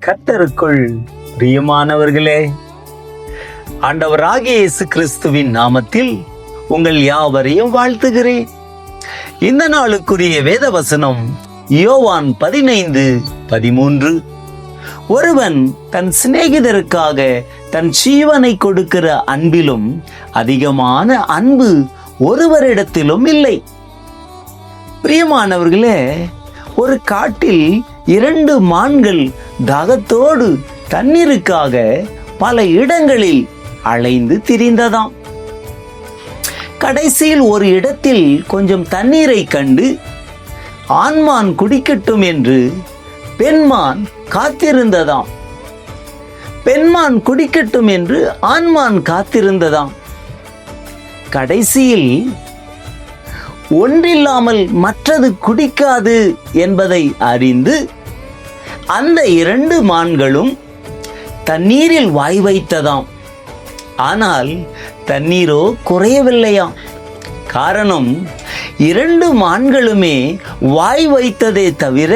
கர்த்தருக்குள் பிரியமானவர்களே, ஆண்டவராகிய இயேசு கிறிஸ்துவின் நாமத்தில் உங்கள் யாவரையும் வாழ்த்துகிறேன். இந்த நாளுக்குரிய வேத வசனம் யோவான் 15:13. ஒருவன் தன் சிநேகிதருக்காக தன் ஜீவனை கொடுக்கிற அன்பிலும் அதிகமான அன்பு ஒருவரிடத்திலும் இல்லை. பிரியமானவர்களே, ஒரு காட்டில் 2 மான்கள் தாகத்தோடு தண்ணீருக்காக பல இடங்களில் அலைந்து திரிந்ததாம். கடைசியில் ஒரு இடத்தில் கொஞ்சம் தண்ணீரை கண்டு ஆண்மான் குடிக்கட்டும் என்று பெண்மான் காத்திருந்ததாம். பெண்மான் குடிக்கட்டும் என்று ஆண்மான் காத்திருந்ததாம். கடைசியில் ஒன்றில்லாமல் மற்றது குடிக்காது என்பதை அறிந்து அந்த 2 மான்களும் தண்ணீரில் வாய் வைத்ததாம். ஆனால் தண்ணீரோ குறையவில்லையாம். காரணம், 2 மான்களுமே வாய் வைத்ததே தவிர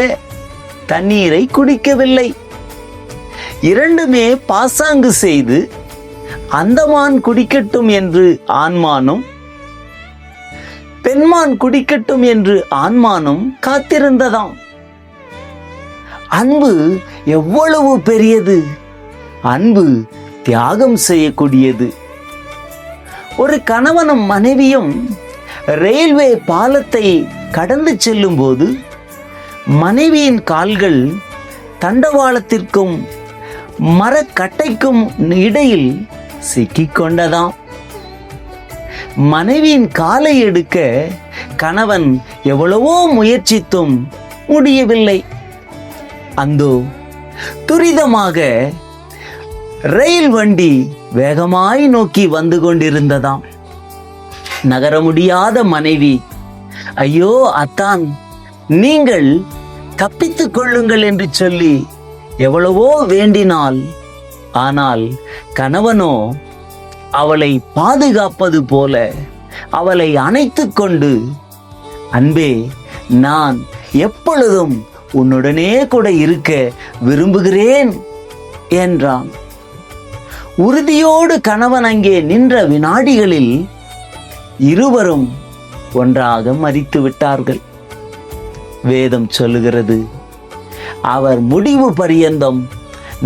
தண்ணீரை குடிக்கவில்லை. 2மே பாசாங்கு செய்து அந்த மான் குடிக்கட்டும் என்று ஆண்மானும் பெண்மான் குடிக்கட்டும் என்று ஆண்மானும் காத்திருந்ததாம். அன்பு எவ்வளவு பெரியது! அன்பு தியாகம் செய்யக்கூடியது. ஒரு கணவனும் மனைவியும் ரயில்வே பாலத்தை கடந்து செல்லும் போது மனைவியின் கால்கள் தண்டவாளத்திற்கும் மரக்கட்டைக்கும் இடையில் சிக்கிக்கொண்டதாம். மனைவியின் காலை எடுக்க கணவன் எவ்வளவோ முயற்சித்தும் முடியவில்லை. அந்தோ துரிதமாக ரயில் வண்டி வேகமாய் நோக்கி வந்து கொண்டிருந்ததாம். நகர முடியாத மனைவி, ஐயோ அத்தான், நீங்கள் தப்பித்துக் கொள்ளுங்கள் என்று சொல்லி எவ்வளவோ வேண்டினாள். ஆனால் கணவனோ அவளை பாதுகாப்பது போல அவளை அணைத்துக் கொண்டு, அன்பே, நான் எப்பொழுதும் உன்னுடனே கூட இருக்க விரும்புகிறேன் என்றான். உறுதியோடு கணவன் அங்கே நின்ற வினாடிகளில் இருவரும் ஒன்றாக மரித்து விட்டார்கள். வேதம் சொல்லுகிறது, அவர் முடிவு பரியந்தம்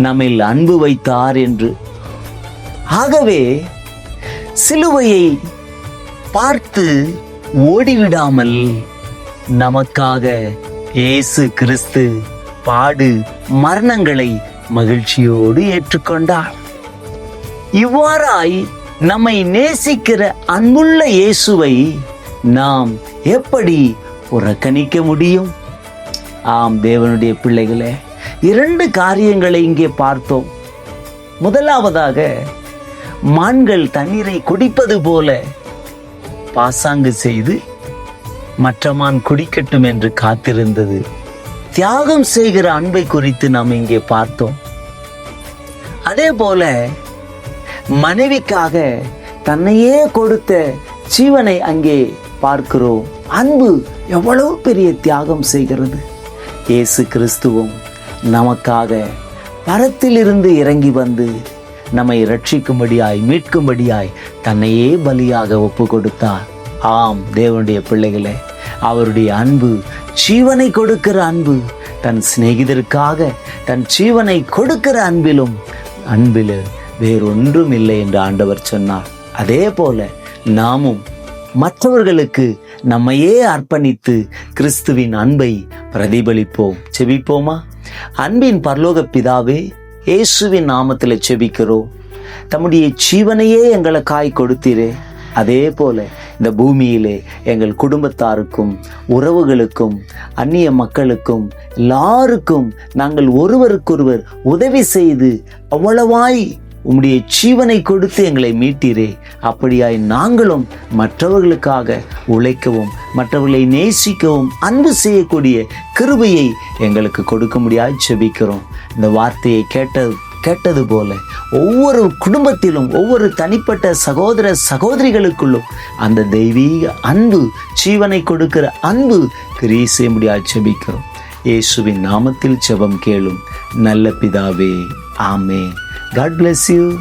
நம்மில் அன்பு வைத்தார் என்று. ஆகவே சிலுவையை பார்த்து ஓடிவிடாமல் நமக்காக இயேசு கிறிஸ்து பாடு மரணங்களை மகிழ்ச்சியோடு ஏற்றுக்கொண்டார். இவ்வாறாய் நம்மை நேசிக்கிற அன்புள்ள இயேசுவை நாம் எப்படி புறக்கணிக்க முடியும்? ஆம், தேவனுடைய பிள்ளைகளே, 2 காரியங்களை இங்கே பார்த்தோம். முதலாவதாக, மான்கள் தண்ணீரை குடிப்பது போல பாசாங்கு செய்து மற்ற மான் குடிக்கட்டும் என்று காத்திருந்தது. தியாகம் செய்கிற அன்பை குறித்து நாம் இங்கே பார்த்தோம். அதே போல மனைவிக்காக தன்னையே கொடுத்த ஜீவனை அங்கே பார்க்கிறோம். அன்பு எவ்வளவு பெரிய தியாகம் செய்கிறது. இயேசு கிறிஸ்துவும் நமக்காக பரத்திலிருந்து இறங்கி வந்து நம்மை ரட்சிக்கும்படியாய் மீட்கும்படியாய் தன்னையே பலியாக ஒப்பு கொடுத்தார். ஆம், தேவனுடைய பிள்ளைகளே, அவருடைய அன்பு ஜீவனை கொடுக்கிற அன்பு. தன் சிநேகிதருக்காக தன் ஜீவனை கொடுக்கிற அன்பில் வேறொன்றும் இல்லை என்று ஆண்டவர் சொன்னார். அதே போல நாமும் மற்றவர்களுக்கு நம்மையே அர்ப்பணித்து கிறிஸ்துவின் அன்பை பிரதிபலிப்போம். செபிப்போமா? அன்பின் பரலோக பிதாவே, இயேசுவின் நாமத்தில் செபிக்கிறோம். தம்முடைய ஜீவனையே எங்களுக்காய் கொடுத்தீரே, அதே போல இந்த பூமியிலே எங்கள் குடும்பத்தாருக்கும் உறவுகளுக்கும் அந்நிய மக்களுக்கும் எல்லாருக்கும் நாங்கள் ஒருவருக்கொருவர் உதவி செய்து அவ்வளவாய் உம்முடைய ஜீவனை கொடுத்து எங்களை மீட்டீரே. அப்படியாய் நாங்களும் மற்றவர்களுக்காக உழைக்கவும் மற்றவர்களை நேசிக்கவும் அன்பு செய்யக்கூடிய கிருபையை எங்களுக்கு கொடுக்க முடியாது ஜெபிக்கிறோம். இந்த வார்த்தையை கேட்டது போல ஒவ்வொரு குடும்பத்திலும் ஒவ்வொரு தனிப்பட்ட சகோதர சகோதரிகளுக்குள்ளும் அந்த தெய்வீக அன்பு, ஜீவனை கொடுக்கிற அன்பு கிரியை செய்ய முடியாது ஜெபிக்கிறோம். இயேசுவின் நாமத்தில் ஜெபம் கேளும் நல்ல பிதாவே, ஆமென். God bless you.